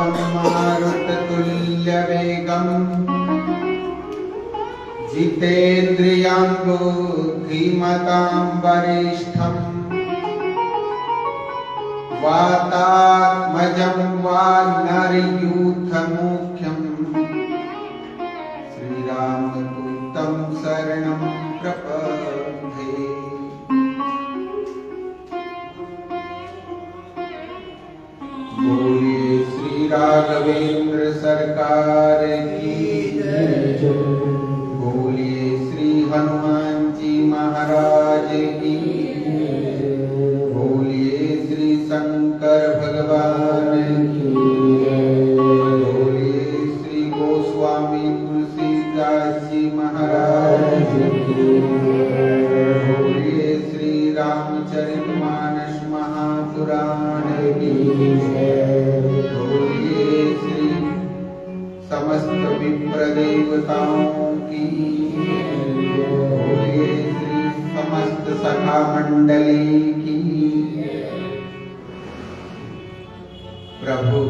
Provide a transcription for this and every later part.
मारुततुल्यवेगम् जितेन्द्रियं बुद्धिमतां वरिष्ठम् वातात्मजं वानरयूथमुख्यम् श्रीरामदूतं शरणं प्रपद्ये। बोलिए श्री राघवेंद्र सरकार की जय। बोलिए श्री हनुमान जी महाराज की जय। बोलिए श्री शंकर भगवान की जय। बोलिए श्री गोस्वामी तुलसीदास जी महाराज की जय। बोलिए श्री रामचरितमानस महापुराण की जय। बोलिए श्री समस्त विप्र देवताओं की जय। बोलिए श्री समस्त सखा मंडली की जय। प्रभु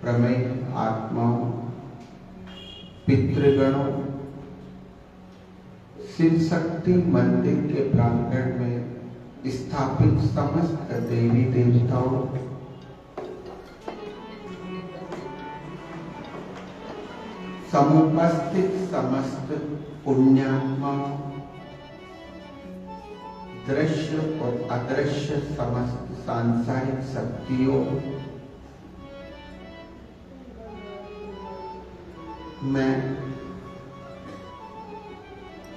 प्रमेय आत्माओं, पितृगणों, शिव शक्ति मंदिर के प्रांगण में स्थापित समस्त देवी देवताओं, समुपस्थित समस्त पुण्यात्माओं, दृश्य और अदृश्य समस्त सांसारिक शक्तियों, मैं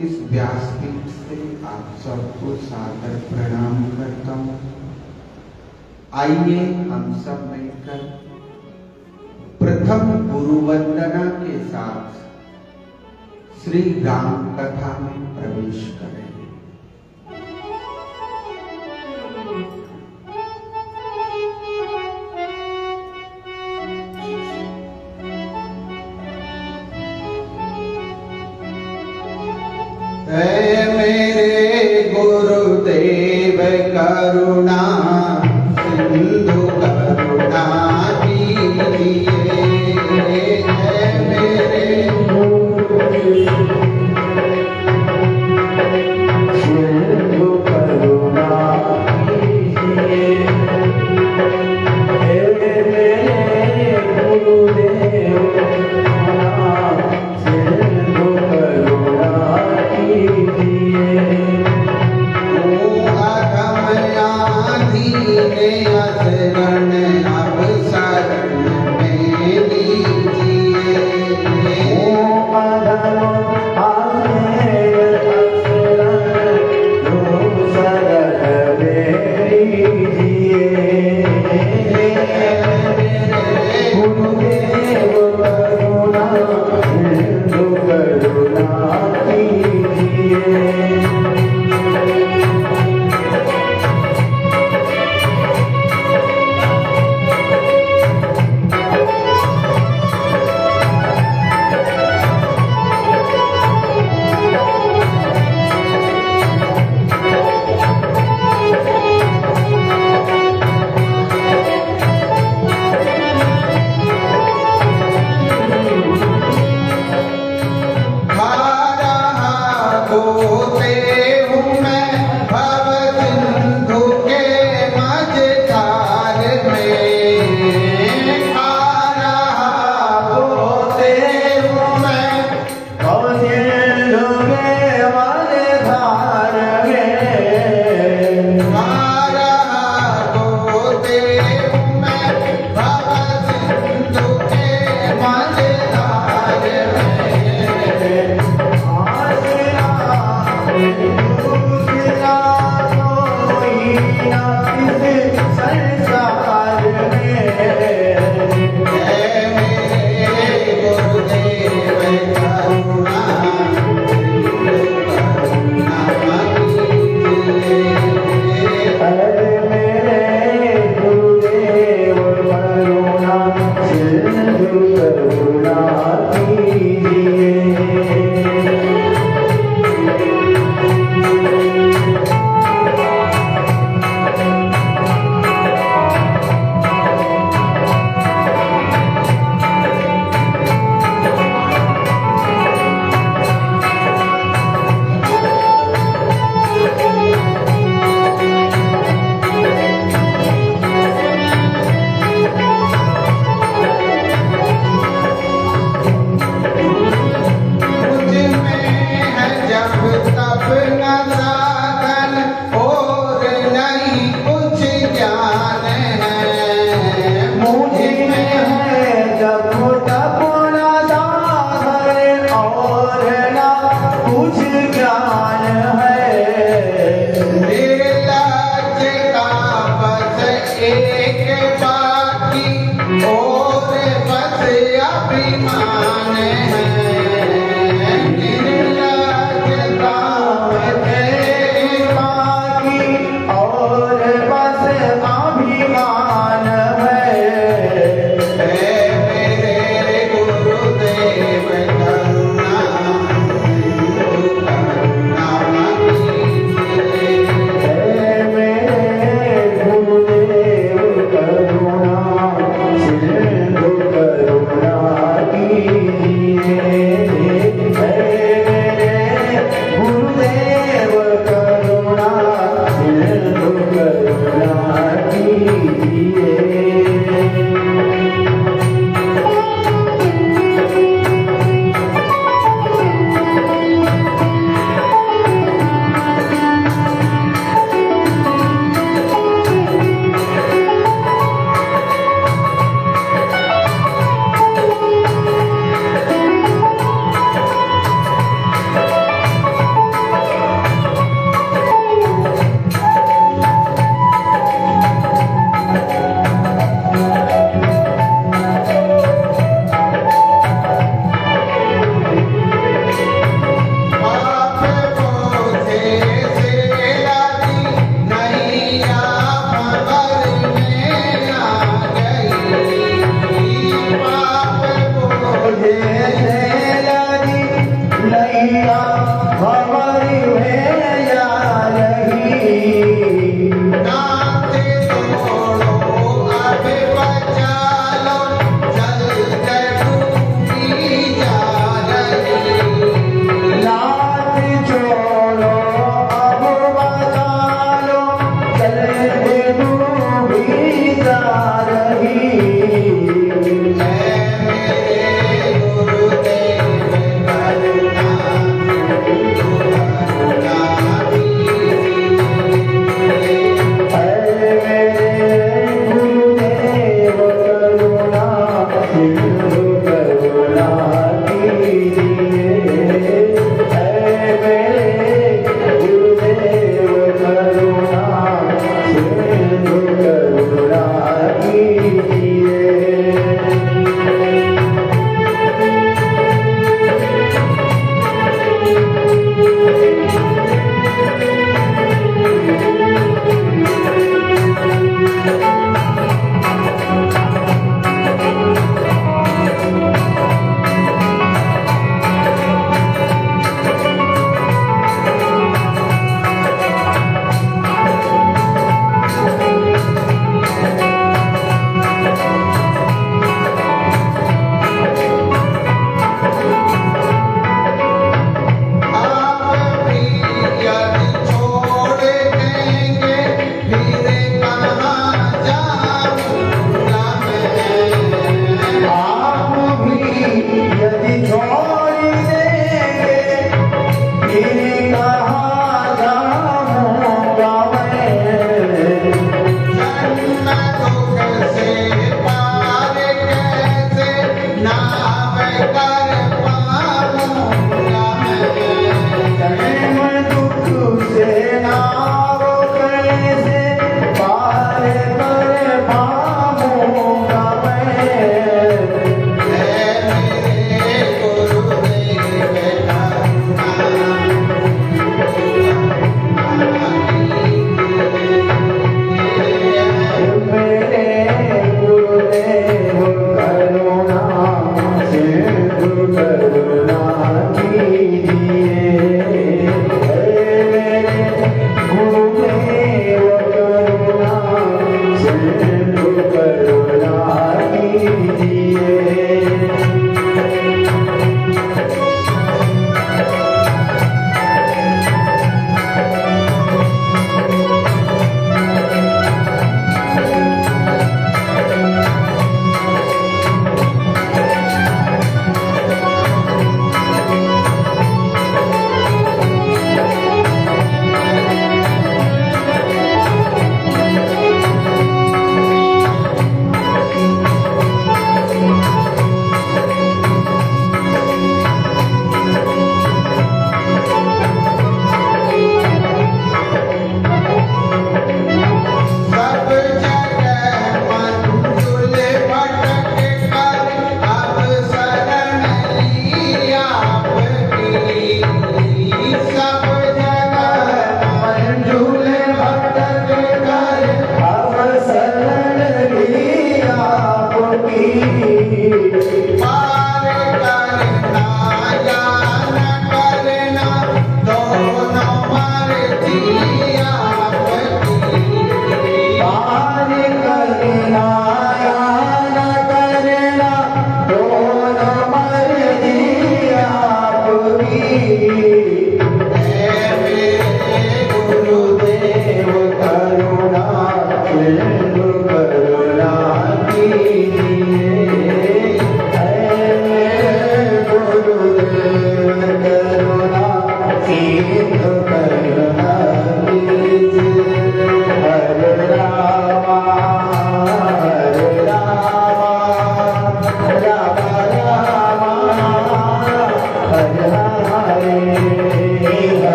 इस व्यासपीठ से आप सबको सादर प्रणाम करता हूँ। आइए हम सब मिलकर प्रथम गुरु वंदना के साथ श्री राम कथा में प्रवेश करें। हे मेरे गुरुदेव करुणा सिंधु करुणा कीजिए। हे मेरे सिंधु करुणा कीजिए। हे मेरे गुरुदेव सिंधु करुणा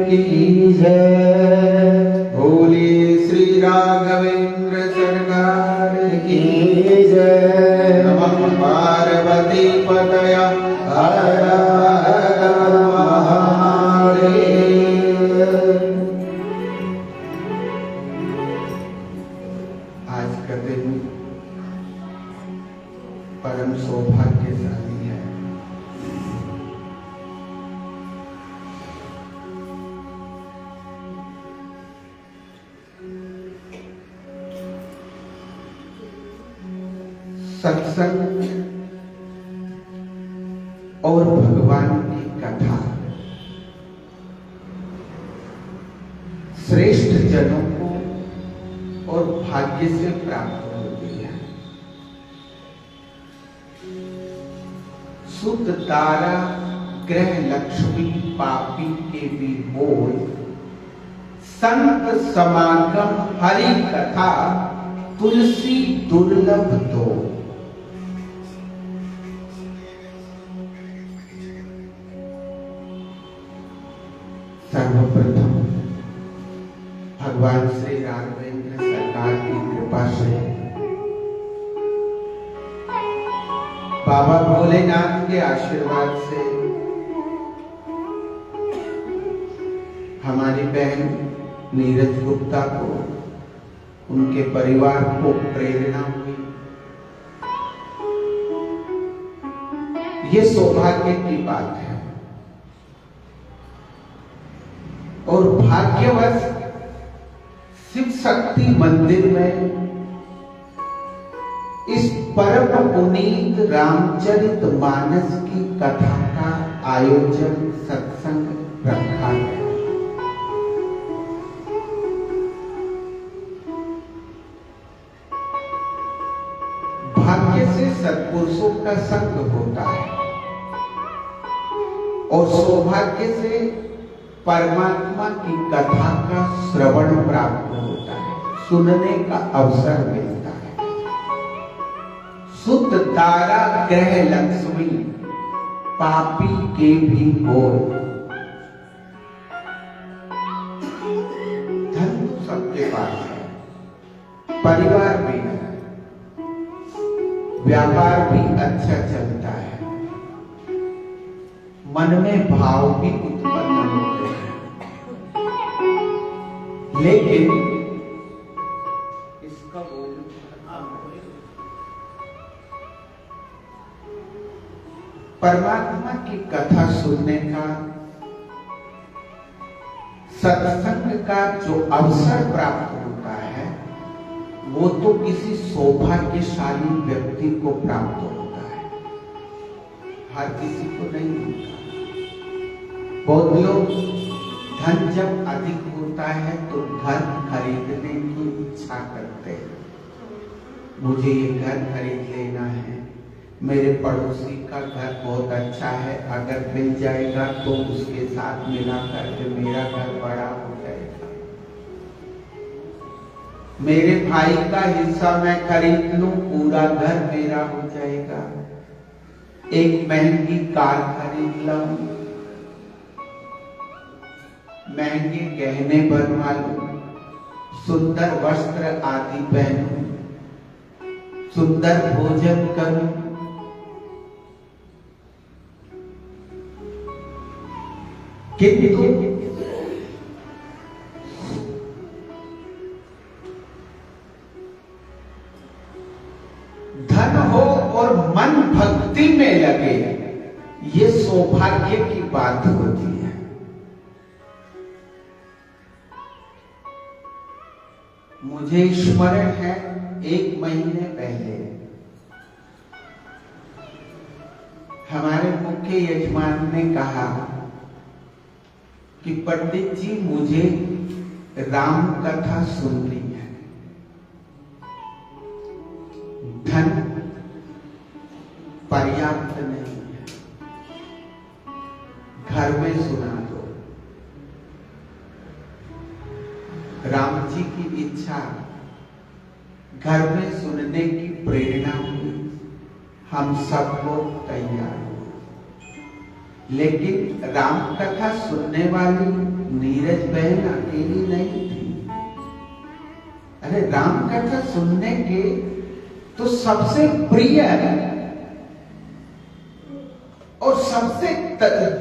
की जय। बोलिए श्री राघवेंद्र सरकार की जय। नमः पार्वती पतये हर हर महादेव। आज का दिन परम सौभाग्यशाली है। सत्संग और भगवान की कथा श्रेष्ठ जनों को और भाग्य से प्राप्त होती है। शुद्ध तारा ग्रह लक्ष्मी पापी के भी बोल। संत समागम हरि कथा तुलसी दुर्लभ दो। सर्वप्रथम भगवान श्री राघवेंद्र सरकार की कृपा से, बाबा भोलेनाथ के आशीर्वाद से हमारी बहन नीरज गुप्ता को, उनके परिवार को प्रेरणा हुई। ये सौभाग्य की बात है और भाग्यवश शिव शक्ति मंदिर में इस परम पुनीत रामचरित मानस की कथा का आयोजन सत्संग रखा है। भाग्य से सत्पुरुषों का संग होता है और सौभाग्य से परमात्मा की कथा का श्रवण प्राप्त होता है, सुनने का अवसर मिलता है। शुद्ध तारा ग्रह लक्ष्मी पापी के भी बोल। धन तो सबके पास है, परिवार भी है, व्यापार भी अच्छा चलता है, मन में भाव भी उत्पन्न होते हैं, लेकिन इसका परमात्मा की कथा सुनने का, सत्संग का जो अवसर प्राप्त होता है वो तो किसी सौभाग्यशाली व्यक्ति को प्राप्त होता है, हर किसी को नहीं मिलता। बहुत लोग धन जब अधिक होता है तो घर खरीदने की इच्छा करते हैं। मुझे ये घर खरीद लेना है, मेरे पड़ोसी का घर बहुत अच्छा है, अगर मिल जाएगा तो उसके साथ मिला करके मेरा घर बड़ा हो जाएगा। मेरे भाई का हिस्सा मैं खरीद लूं, पूरा घर मेरा हो जाएगा। एक महंगी कार खरीद लूं, महंगे गहने बनवा लूं, सुंदर वस्त्र आदि पहनूं, सुंदर भोजन करूं, किंतु धन हो और मन भक्ति में लगे, ये सौभाग्य की बात होती है। मुझे स्मरण है, 1 महीने पहले हमारे मुख्य यजमान ने कहा कि पंडित जी मुझे राम कथा सुननी है, धन पर्याप्त नहीं है, घर में सुना दो। राम जी की इच्छा घर में सुनने की प्रेरणा हुई, हम सब लोग तैयार हुए। लेकिन राम कथा सुनने वाली नीरज बहन अकेली नहीं थी। अरे राम कथा सुनने के तो सबसे प्रिय और सबसे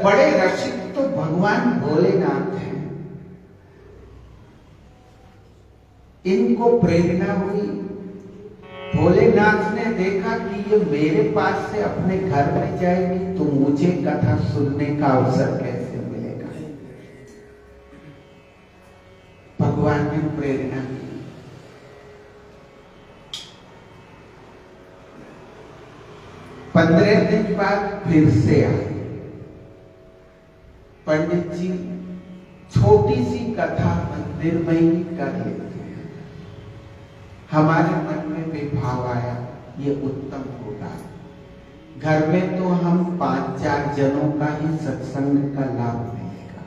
बड़े रसिक तो भगवान भोलेनाथ हैं। इनको प्रेरणा हुई, भोलेनाथ ने देखा कि ये मेरे पास से अपने घर में जाएगी तो मुझे कथा सुनने का अवसर कैसे मिलेगा। भगवान ने प्रेरणा की। 15 दिन बाद फिर से आए। पंडित जी छोटी सी कथा मंदिर में ही कर लेते हैं। हमारे मन में भी भाव आया ये उत्तम होगा। घर में तो हम 5-4 जनों का ही सत्संग का लाभ मिलेगा,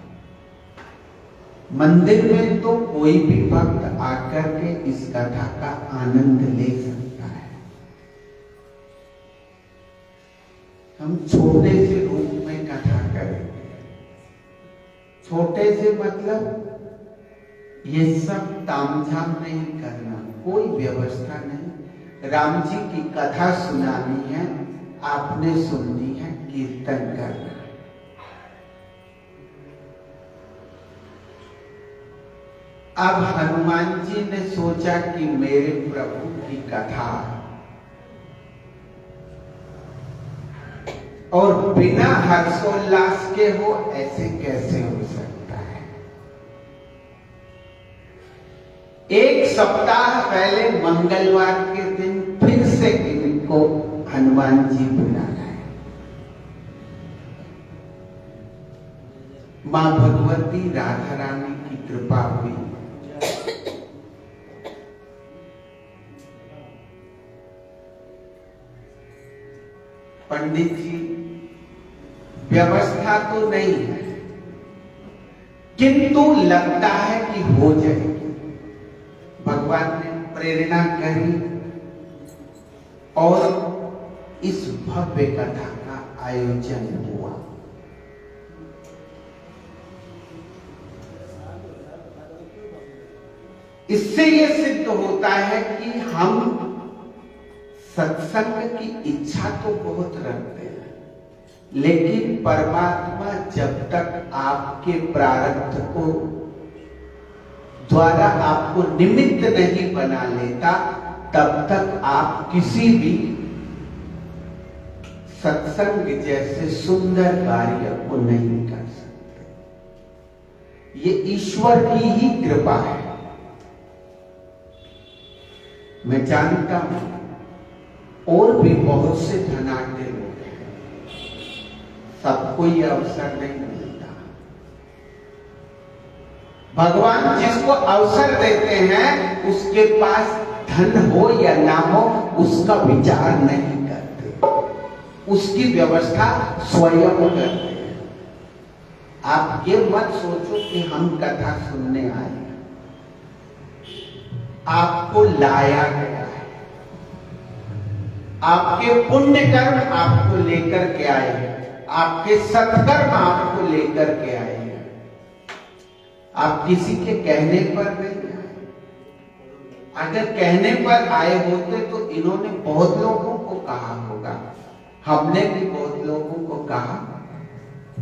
मंदिर में तो कोई भी भक्त आकर के इस कथा का आनंद ले सकता है। हम छोटे से रूप में कथा करेंगे। छोटे से मतलब ये सब तामझाम नहीं करना, कोई व्यवस्था नहीं। राम जी की कथा सुनानी है, आपने सुननी है, कीर्तन करना है। अब हनुमान जी ने सोचा कि मेरे प्रभु की कथा और बिना हर्षोल्लास के हो ऐसे कैसे हो सकता है। 1 सप्ताह पहले मंगलवार के दिन फिर से इनको हनुमान जी बुला लाए। मां भगवती राधा रानी की कृपा हुई। पंडित जी व्यवस्था तो नहीं है, किंतु लगता है कि हो जाएगी। भगवान ने प्रेरणा करी और इस भव्य कथा का आयोजन हुआ। इससे यह सिद्ध होता है कि हम सत्संग की इच्छा तो बहुत रखते हैं, लेकिन परमात्मा जब तक आपके प्रारब्ध को द्वारा आपको निमित्त नहीं बना लेता, तब तक आप किसी भी सत्संग जैसे सुंदर कार्य को नहीं कर सकते। ये ईश्वर की ही कृपा है। मैं जानता हूं और भी बहुत से धनाढ्य लोग हैं, सबको ये अवसर नहीं मिलता। भगवान जिसको अवसर देते हैं उसके पास धन हो या ना हो उसका विचार नहीं करते, उसकी व्यवस्था स्वयं करते हैं। आप ये मत सोचो कि हम कथा सुनने आए हैं, आपको लाया गया है। आपके पुण्य कर्म आपको लेकर के आए हैं, आपके सत्कर्म आपको लेकर के आए हैं। आप किसी के कहने पर नहीं आए। अगर कहने पर आए होते तो इन्होंने बहुत लोगों को कहा होगा, हमने भी बहुत लोगों को कहा।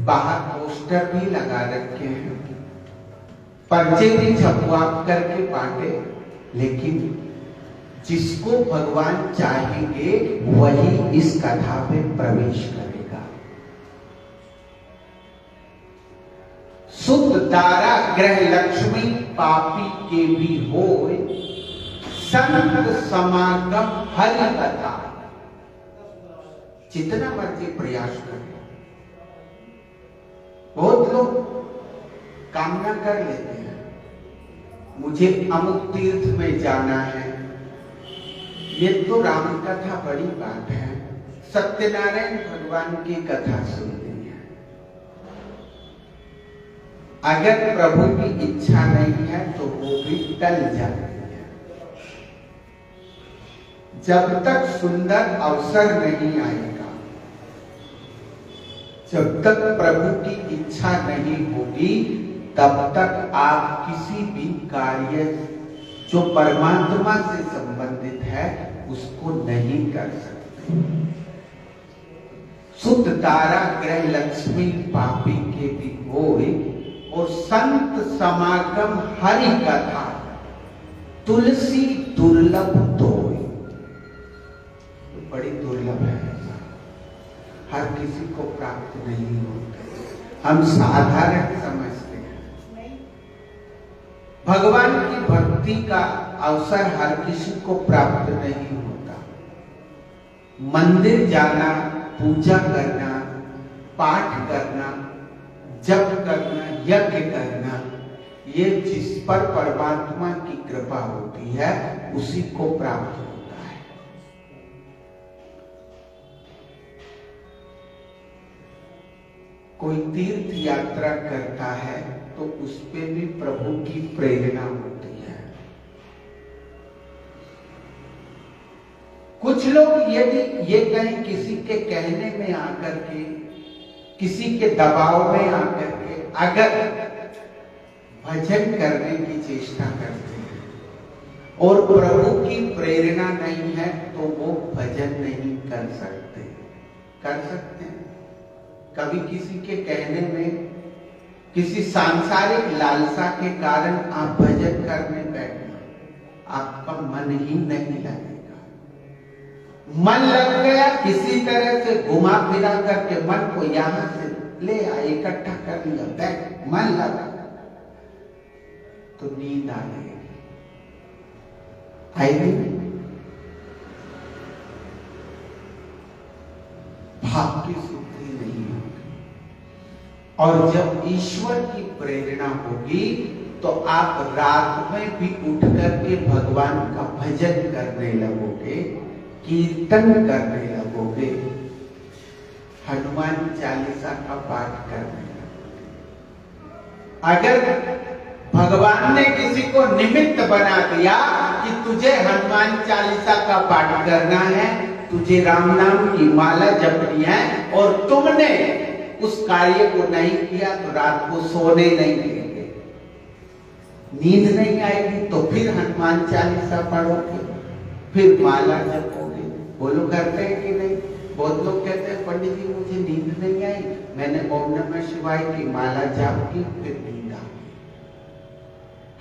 बाहर पोस्टर भी लगा रखे हैं, पर्चे भी छपवा करके बांटे, लेकिन जिसको भगवान चाहेंगे वही इस कथा में प्रवेश करेगा। सुत दारा ग्रह लक्ष्मी पापी के भी होय, संत समागम हरि कथा। जितना मर्जी प्रयास करें, बहुत लोग कामना कर लेते हैं, मुझे अमुक तीर्थ में जाना है। ये तो राम कथा बड़ी बात है, सत्यनारायण भगवान की कथा सुननी है। अगर प्रभु की इच्छा नहीं है तो वो भी टल जाती है। जब तक सुंदर अवसर नहीं आएगा, जब तक प्रभु की इच्छा नहीं होगी, तब तक आप किसी भी कार्य जो परमात्मा से संबंधित है उसको नहीं कर सकते। शुद्ध तारा ग्रह लक्ष्मी पापी के भी होए, और संत समागम हरि कथा तुलसी दुर्लभ धोए। बड़ी दुर्लभ है, हर किसी को प्राप्त नहीं होता। हम साधारण समझते हैं। भगवान की भक्ति का अवसर हर किसी को प्राप्त नहीं होता। मंदिर जाना, पूजा करना, पाठ करना, जप करना, यज्ञ करना, ये जिस पर परमात्मा की कृपा होती है उसी को प्राप्त होता है। कोई तीर्थ यात्रा करता है तो उस पे भी प्रभु की प्रेरणा होती है। कुछ लोग यदि ये कहें किसी के कहने में आकर के, किसी के दबाव में आकर के अगर भजन करने की चेष्टा करते हैं और प्रभु की प्रेरणा नहीं है तो वो भजन नहीं कर सकते। कर सकते हैं कभी किसी के कहने में, किसी सांसारिक लालसा के कारण आप भजन करने बैठे, आपका मन ही नहीं लगेगा। मन लग गया, किसी तरह से घुमा फिरा करके मन को यहां से ले आए, इकट्ठा कर लिया, बैठ, मन लगा तो नींद आ जाएगी। आएगी, भाव की शुद्धि नहीं होगी। और जब ईश्वर की प्रेरणा होगी तो आप रात में भी उठ करके भगवान का भजन करने लगोगे, कीर्तन करने लगोगे, हनुमान चालीसा का पाठ करने लगोगे। अगर भगवान ने किसी को निमित्त बना दिया कि तुझे हनुमान चालीसा का पाठ करना है, तुझे राम नाम की माला जपनी है, और तुमने उस कार्य को नहीं किया तो रात को सोने नहीं देंगे, नींद नहीं आएगी, तो फिर हनुमान चालीसा पढ़ोगे, फिर माला जपोगे। बोलो करते हैं कि नहीं? बहुत लोग कहते हैं पंडित जी मुझे नींद नहीं आई, मैंने ओम नमः शिवाय की माला जाप की, फिर नींद आ गई।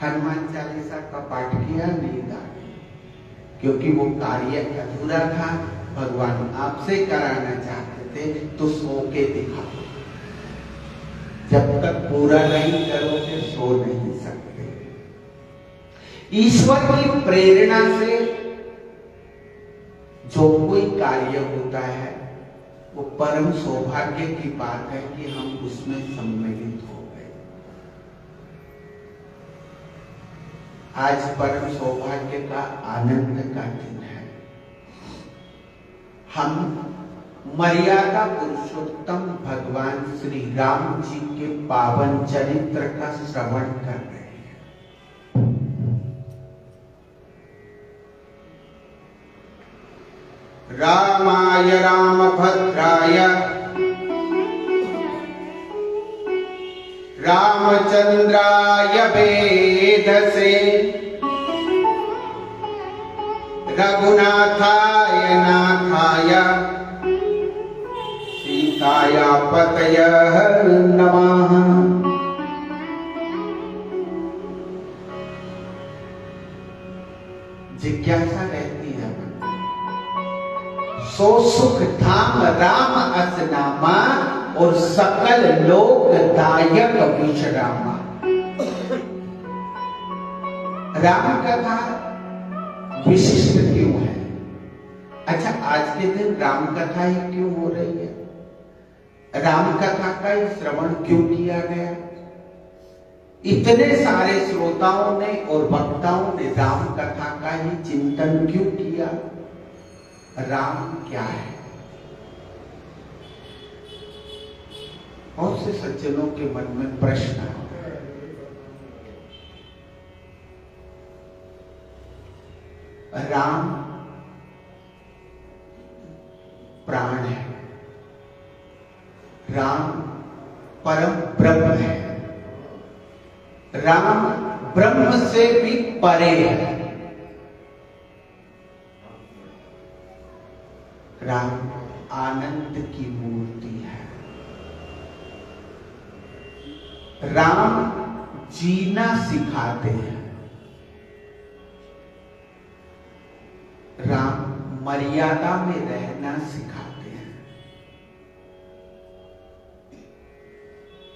हनुमान चालीसा का पाठ किया, नींद आ गई, क्योंकि वो कार्य अधूरा था। भगवान आपसे कराना चाहते थे तो सो के दिखाओ। जब तक पूरा नहीं करोगे सो नहीं सकते। ईश्वर की प्रेरणा से जो कोई कार्य होता है वो परम सौभाग्य की बात है कि हम उसमें सम्मिलित हो गए। आज परम सौभाग्य का आनंद का दिन है। हम मर्यादा पुरुषोत्तम भगवान श्री राम जी के पावन चरित्र का श्रवण कर रहे हैं। रामाय रामभद्राय रामचंद्राय वेधसे रघुनाथाय नाथाय सीताया पतयः नमः। जिज्ञासा रहती है, सो सुख धाम राम अस नामा, और सकल लोक दायक विश्रामा। राम कथा विशिष्ट क्यों है? अच्छा, आज के दिन राम कथा ही क्यों हो रही है? राम कथा का ही श्रवण क्यों किया गया? इतने सारे श्रोताओं ने और वक्ताओं ने राम कथा का ही चिंतन क्यों किया? राम क्या है? बहुत से सज्जनों के मन में प्रश्न है। राम प्राण है, राम परम ब्रह्म है, राम ब्रह्म से भी परे है। राम आनंद की मूर्ति है। राम जीना सिखाते हैं। राम मर्यादा में रहना सिखाते हैं।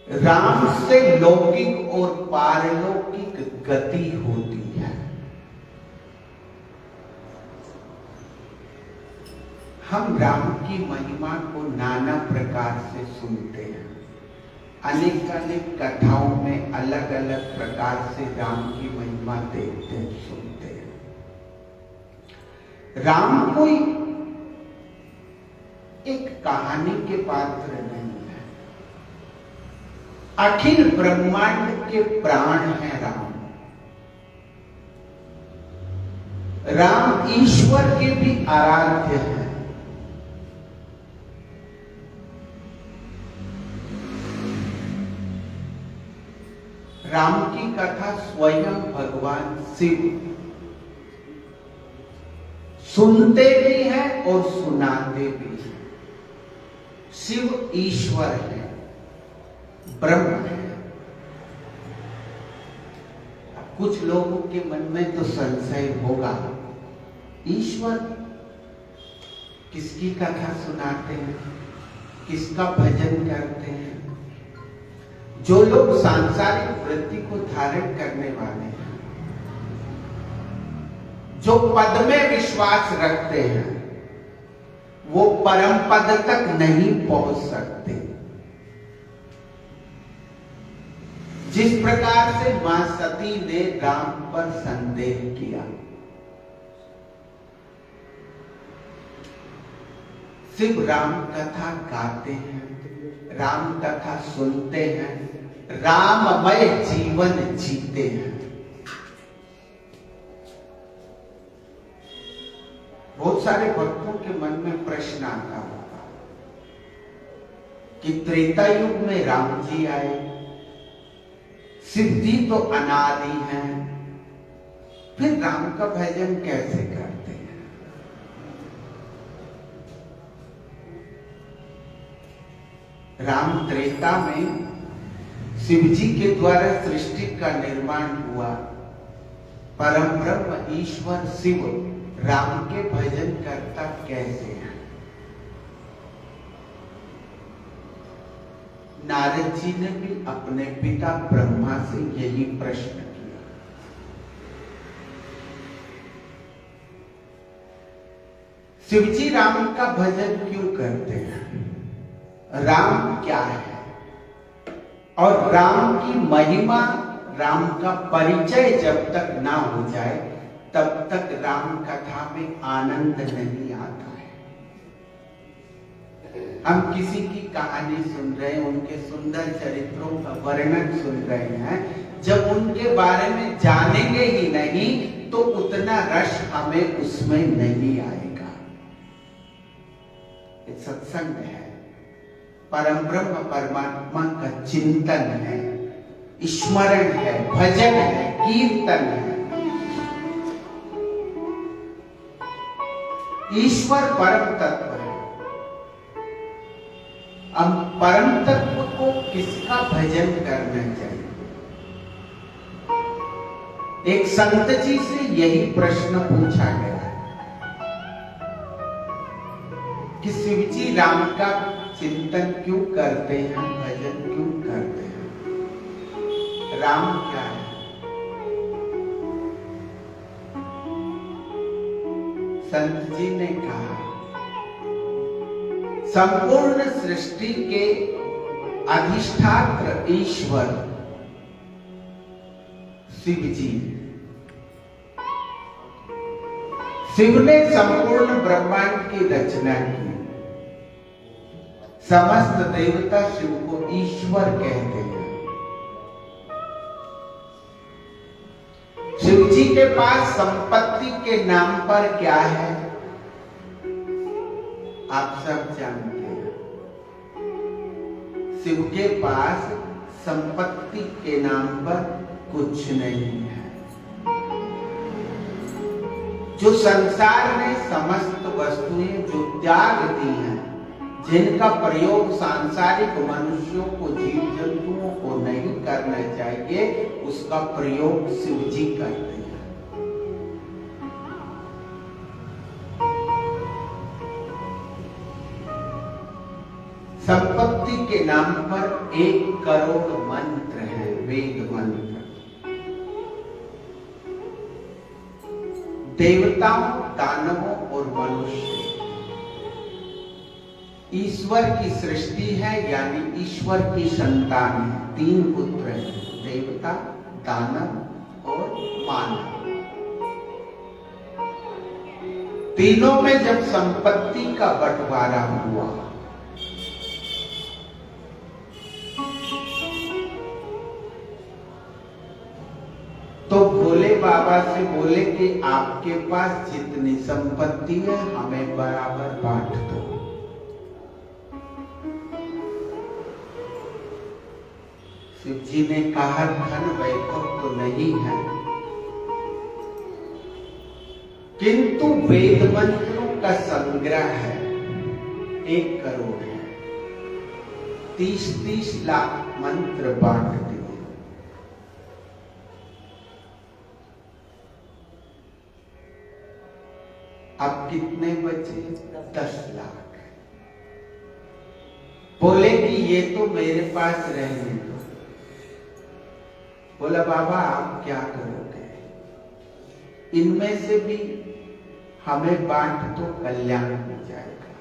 राम से लौकिक और पारलौकिक गति होती है। हम राम की महिमा को नाना प्रकार से सुनते हैं। अनेक अनेक कथाओं में अलग अलग प्रकार से राम की महिमा देखते हैं, सुनते हैं। राम कोई एक कहानी के पात्र नहीं है। अखिल ब्रह्मांड के प्राण है राम। राम ईश्वर के भी आराध्य है। राम की कथा स्वयं भगवान शिव सुनते भी हैं और सुनाते भी हैं। शिव ईश्वर है, ब्रह्म है। कुछ लोगों के मन में तो संशय होगा, ईश्वर किसकी कथा सुनाते हैं, किसका भजन करते हैं? जो लोग सांसारिक वृत्ति को धारण करने वाले हैं, जो पद में विश्वास रखते हैं, वो परम पद तक नहीं पहुंच सकते। जिस प्रकार से मां सती ने राम पर संदेह किया, शिव राम कथा गाते हैं, राम कथा सुनते हैं, राममय जीवन जीते हैं। बहुत सारे भक्तों के मन में प्रश्न आता होगा कि त्रेता युग में राम जी आए, शिव जी तो अनादि हैं, फिर राम का भजन कैसे करते हैं? राम त्रेता में शिव जी के द्वारा सृष्टि का निर्माण हुआ। परम ब्रह्म ईश्वर शिव राम के भजन करता कैसे है? नारद जी ने भी अपने पिता ब्रह्मा से यही प्रश्न किया। शिव जी राम का भजन क्यों करते हैं? राम क्या है? और राम की महिमा, राम का परिचय जब तक ना हो जाए तब तक राम कथा में आनंद नहीं आता है। हम किसी की कहानी सुन रहे हैं, उनके सुंदर चरित्रों का वर्णन सुन रहे हैं, जब उनके बारे में जानेंगे ही नहीं तो उतना रस हमें उसमें नहीं आएगा। ये सत्संग है, परम ब्रह्म परमात्मा का चिंतन है, स्मरण है, भजन है, कीर्तन है। ईश्वर परम तत्व है। अब परम तत्व को किसका भजन करना चाहिए? एक संत जी से यही प्रश्न पूछा गया कि शिव जी राम का चिंतन क्यों करते हैं, भजन क्यों करते हैं? राम क्या है? संत जी ने कहा, संपूर्ण सृष्टि के अधिष्ठात्र ईश्वर शिव जी। शिव ने संपूर्ण ब्रह्मांड की रचना की। समस्त देवता शिव को ईश्वर कहते हैं। शिव जी के पास संपत्ति के नाम पर क्या है? आप सब जानते हैं। शिव के पास संपत्ति के नाम पर कुछ नहीं है। जो संसार ने समस्त वस्तुएं जो त्याग दी हैं, जिनका प्रयोग सांसारिक मनुष्यों को, जीव जंतुओं को नहीं करना चाहिए, उसका प्रयोग शिव जी करते हैं। संपत्ति के नाम पर 1 करोड़ मंत्र है, वेद मंत्र। देवताओं, दानवों और मनुष्य ईश्वर की सृष्टि है, यानी ईश्वर की संतान है। 3 पुत्र हैं, देवता, दानव और मानव। तीनों में जब संपत्ति का बंटवारा हुआ, तो भोले बाबा से बोले कि आपके पास जितनी संपत्ति है हमें बराबर बांट दो। शिव जी ने कहा धन वैभव तो नहीं है, किंतु वेद मंत्रों का संग्रह है, 1 करोड़ है। 30-30 लाख मंत्र बांट दिए। अब कितने बचे? 10 लाख। बोले कि ये तो मेरे पास रहने दो। बोला बाबा आप क्या करोगे? इनमें से भी हमें बांट तो कल्याण हो जाएगा।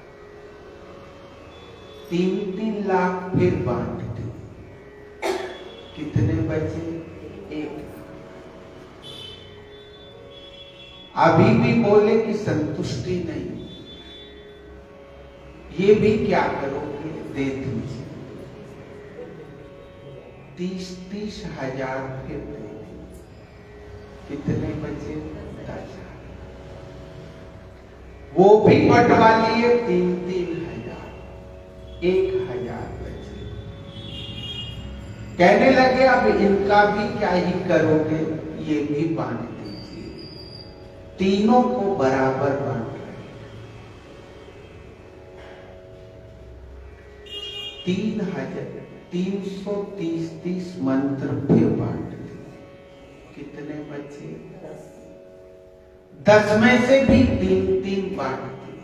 3-3 लाख फिर बांट दिए। कितने बचे? 1 लाख। अभी भी बोले कि संतुष्टि नहीं, ये भी क्या करोगे? दे दीजिए। 30-30 हजार फिर दे दीजिए। कितने बचे? 10,000। वो भी बंटवा लिए 3-3 हजार, 1,000 बचे। कहने लगे अब इनका भी क्या ही करोगे, ये भी बांट दीजिए। तीनों को बराबर बांट रहे। 330 मंत्र फिर बांट दिए। कितने बचे? 10 में से भी 3-3 बांट दिए।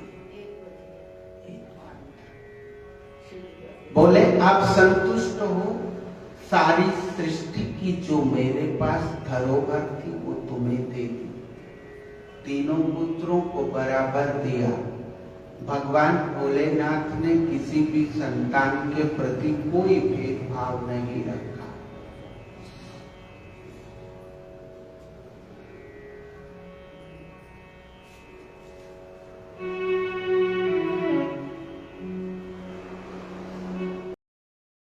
बोले आप संतुष्ट हो? सारी सृष्टि की जो मेरे पास धरोहर थी वो तुम्हें दे दी। तीनों पुत्रों को बराबर दिया। भगवान भोलेनाथ ने किसी भी संतान के प्रति कोई भेदभाव नहीं रखा।